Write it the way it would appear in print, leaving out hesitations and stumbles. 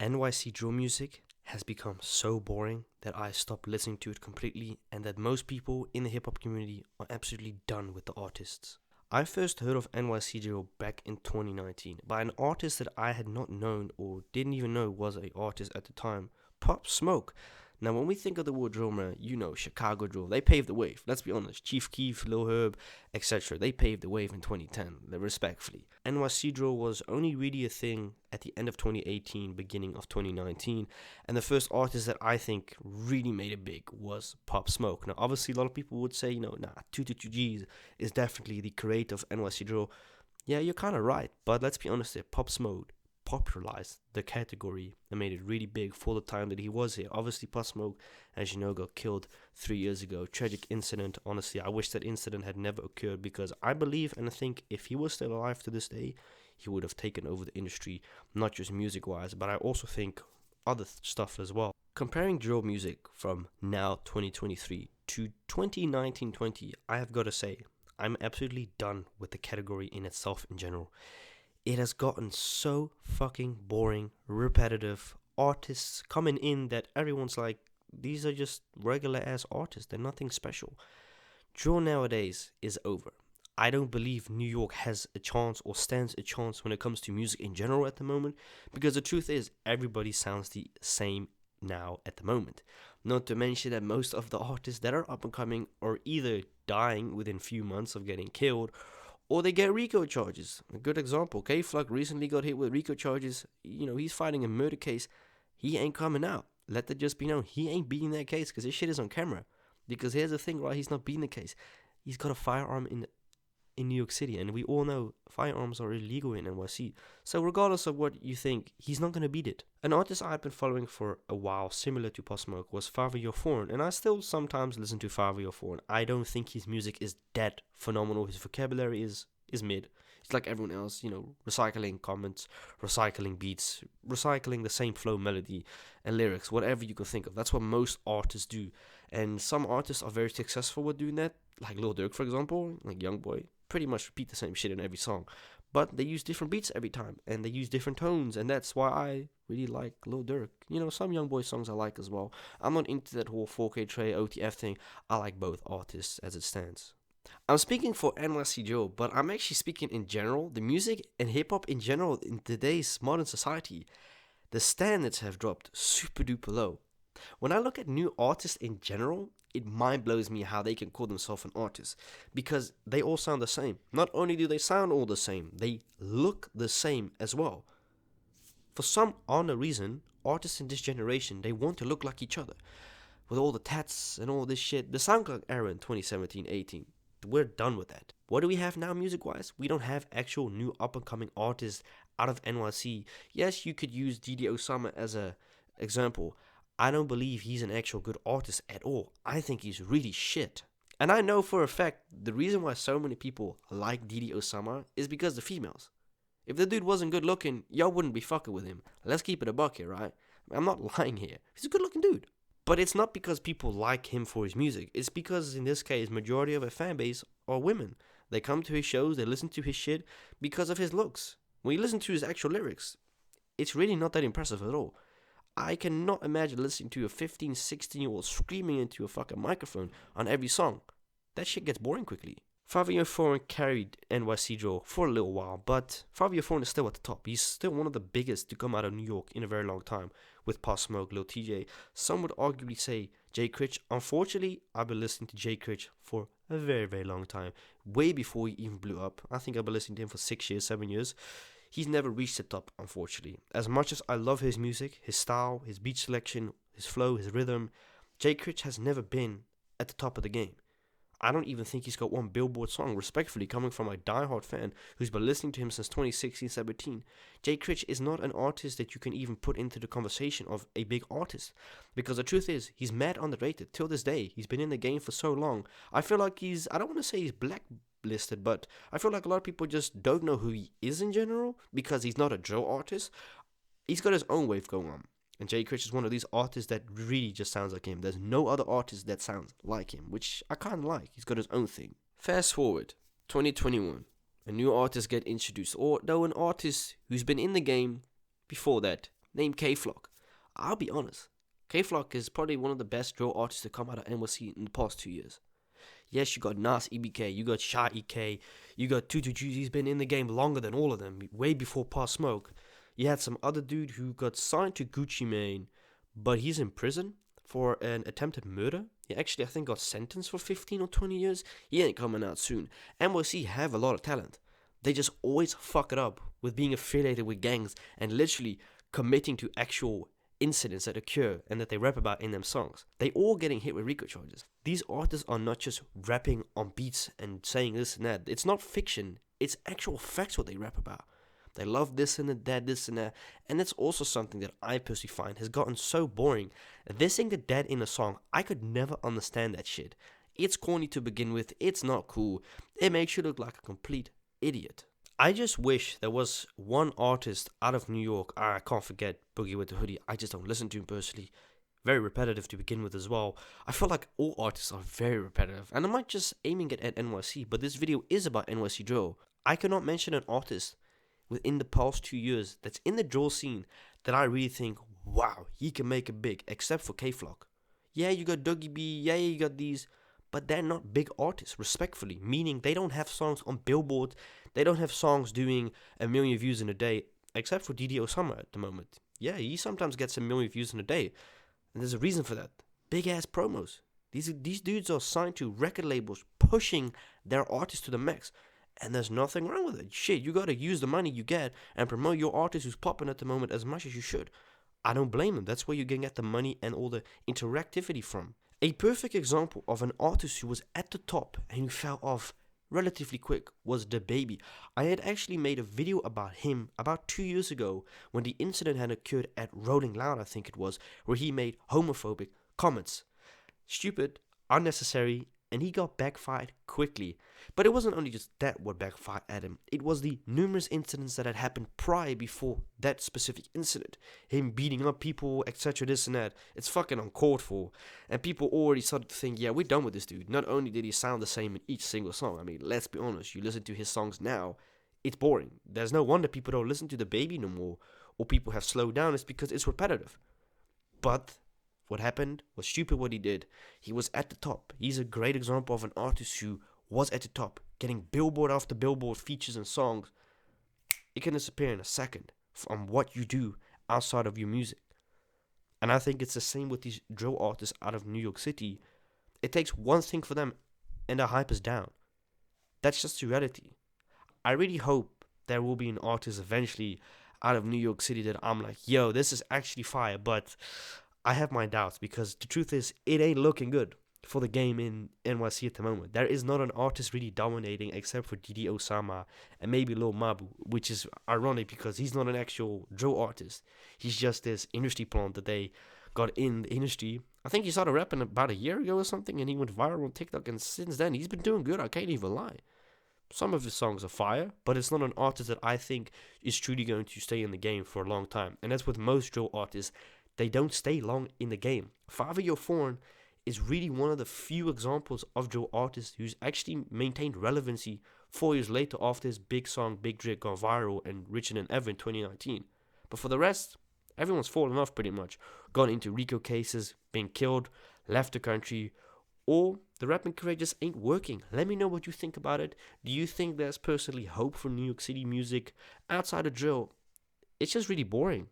NYC drill music has become so boring that I stopped listening to it completely, and that most people in the hip hop community are absolutely done with the artists. I first heard of NYC drill back in 2019 by an artist that I had not known or didn't even know was an artist at the time, Pop Smoke. Now, when we think of the word drill, man, you know, Chicago drill, they paved the way. Let's be honest, Chief Keef, Lil Herb, etc., they paved the way in 2010, respectfully. NYC drill was only really a thing at the end of 2018, beginning of 2019, and the first artist that I think really made it big was Pop Smoke. Now, obviously, a lot of people would say, 222G's is definitely the creator of NYC drill. Yeah, you're kind of right, but let's be honest here, Pop Smoke popularized the category and made it really big for the time that he was here. Obviously, Pop Smoke, as you know, got killed 3 years ago. Tragic incident. Honestly, I wish that incident had never occurred, because I believe and I think if he was still alive to this day, he would have taken over the industry, not just music-wise, but I also think other stuff as well. Comparing drill music from now 2023 to 2019-20, I have got to say, I'm absolutely done with the category in itself in general. It has gotten so fucking boring, repetitive, artists coming in that everyone's like, these are just regular ass artists, they're nothing special. Drill nowadays is over. I don't believe New York has a chance or stands a chance when it comes to music in general at the moment, because the truth is, everybody sounds the same now at the moment. Not to mention that most of the artists that are up and coming are either dying within few months of getting killed, or they get RICO charges. A good example, K-Flock recently got hit with RICO charges. He's fighting a murder case. He ain't coming out. Let that just be known. He ain't beating that case because his shit is on camera. Because here's the thing, right? He's not beating the case. He's got a firearm in New York City, and we all know firearms are illegal in NYC. So regardless of what you think, he's not going to beat it. An artist I've been following for a while, similar to Pop Smoke, was Fabio Foreign, and I still sometimes listen to Fabio Foreign. I don't think his music is that phenomenal. His vocabulary is mid. It's like everyone else, recycling comments, recycling beats, recycling the same flow, melody, and lyrics, whatever you can think of. That's what most artists do. And some artists are very successful with doing that, like Lil Durk, for example, like Youngboy. Pretty much repeat the same shit in every song, but they use different beats every time, and they use different tones, and that's why I really like Lil Durk. Some Youngboy songs I like as well. I'm not into that whole 4K Trey OTF thing. I like both artists as it stands. I'm speaking for NYC Joe, but I'm actually speaking in general. The music and hip-hop in general in today's modern society, the standards have dropped super duper low. When I look at new artists in general, it mind blows me how they can call themselves an artist, because they all sound the same. Not only do they sound all the same, they look the same as well. For some unknown reason, artists in this generation, they want to look like each other. With all the tats and all this shit, the SoundCloud era in 2017-18, we're done with that. What do we have now music-wise? We don't have actual new up-and-coming artists out of NYC. Yes, you could use Didi Osama as an example. I don't believe he's an actual good artist at all. I think he's really shit. And I know for a fact the reason why so many people like Didi Osama is because the females. If the dude wasn't good looking, y'all wouldn't be fucking with him. Let's keep it a buck here, right? I'm not lying here. He's a good looking dude. But it's not because people like him for his music. It's because in this case, majority of a fan base are women. They come to his shows, they listen to his shit because of his looks. When you listen to his actual lyrics, it's really not that impressive at all. I cannot imagine listening to a 15, 16-year-old screaming into a fucking microphone on every song. That shit gets boring quickly. Fabio Foreign carried NYC drill for a little while, but Fabio Foreign is still at the top. He's still one of the biggest to come out of New York in a very long time, with Pop Smoke, Lil TJ. Some would arguably say Jay Critch. Unfortunately, I've been listening to Jay Critch for a very, very long time, way before he even blew up. I think I've been listening to him for 6 years, 7 years. He's never reached the top, unfortunately. As much as I love his music, his style, his beat selection, his flow, his rhythm, Jay Critch has never been at the top of the game. I don't even think he's got one Billboard song, respectfully, coming from a diehard fan who's been listening to him since 2016-17. Jay Critch is not an artist that you can even put into the conversation of a big artist. Because the truth is, he's mad underrated. Till this day, he's been in the game for so long. I feel like I don't want to say he's blacklisted, but I feel like a lot of people just don't know who he is in general, because he's not a drill artist. He's got his own wave going on. And Jay Critch is one of these artists that really just sounds like him. There's no other artist that sounds like him, which I kind of like. He's got his own thing. Fast forward, 2021. A new artist get introduced. Or though an artist who's been in the game before that Name K-Flock. I'll be honest. K-Flock is probably one of the best drill artists to come out of NYC in the past 2 years. Yes, you got Nas EBK, you got Shy EK, you got Tutu Juice. He's been in the game longer than all of them, way before Pop Smoke. You had some other dude who got signed to Gucci Mane, but he's in prison for an attempted murder. He actually, I think, got sentenced for 15 or 20 years. He ain't coming out soon. NYC have a lot of talent. They just always fuck it up with being affiliated with gangs and literally committing to actual incidents that occur and that they rap about in them songs. They all getting hit with RICO charges. These artists are not just rapping on beats and saying this and that. It's not fiction. It's actual facts what they rap about. They love this and that, this and that. And that's also something that I personally find has gotten so boring. This saying the dad in a song, I could never understand that shit. It's corny to begin with. It's not cool. It makes you look like a complete idiot. I just wish there was one artist out of New York. I can't forget Boogie with the Hoodie. I just don't listen to him personally. Very repetitive to begin with as well. I feel like all artists are very repetitive. And I'm not just aiming it at NYC, but this video is about NYC drill. I cannot mention an artist within the past 2 years that's in the drill scene that I really think, wow, he can make it big, except for K-Flock. Yeah, you got Dougie B, yeah, you got these, but they're not big artists, respectfully, meaning they don't have songs on Billboard, they don't have songs doing 1 million views in a day, except for DD Osama at the moment. Yeah, he sometimes gets 1 million views in a day, and there's a reason for that. Big ass promos. These dudes are signed to record labels, pushing their artists to the max. And there's nothing wrong with it. Shit, you gotta use the money you get and promote your artist who's popping at the moment as much as you should. I don't blame them. That's where you can get the money and all the interactivity from. A perfect example of an artist who was at the top and who fell off relatively quick was DaBaby. I had actually made a video about him about 2 years ago when the incident had occurred at Rolling Loud, I think it was, where he made homophobic comments. Stupid, unnecessary, and he got backfired quickly. But it wasn't only just that what backfired at him. It was the numerous incidents that had happened prior before that specific incident. Him beating up people, etc., this and that. It's fucking uncalled for. And people already started to think, yeah, we're done with this dude. Not only did he sound the same in each single song. I mean, let's be honest. You listen to his songs now, it's boring. There's no wonder people don't listen to DaBaby no more. Or people have slowed down. It's because it's repetitive. But what happened was stupid what he did. He was at the top. He's a great example of an artist who was at the top, getting billboard after billboard features and songs. It can disappear in a second from what you do outside of your music. And I think it's the same with these drill artists out of New York City. It takes one thing for them and the hype is down. That's just the reality. I really hope there will be an artist eventually out of New York City that I'm like, yo, this is actually fire, but I have my doubts because the truth is, it ain't looking good for the game in NYC at the moment. There is not an artist really dominating except for DD Osama and maybe Lil Mabu, which is ironic because he's not an actual drill artist. He's just this industry plant that they got in the industry. I think he started rapping about a year ago or something and he went viral on TikTok, and since then he's been doing good, I can't even lie. Some of his songs are fire, but it's not an artist that I think is truly going to stay in the game for a long time. And that's with most drill artists. They don't stay long in the game. Father Yo Foreign is really one of the few examples of drill artists who's actually maintained relevancy 4 years later after his big song Big Drake gone viral and richer than ever in 2019. But for the rest, everyone's fallen off pretty much. Gone into RICO cases, been killed, left the country, or the rapping career just ain't working. Let me know what you think about it. Do you think there's personally hope for New York City music outside of drill? It's just really boring.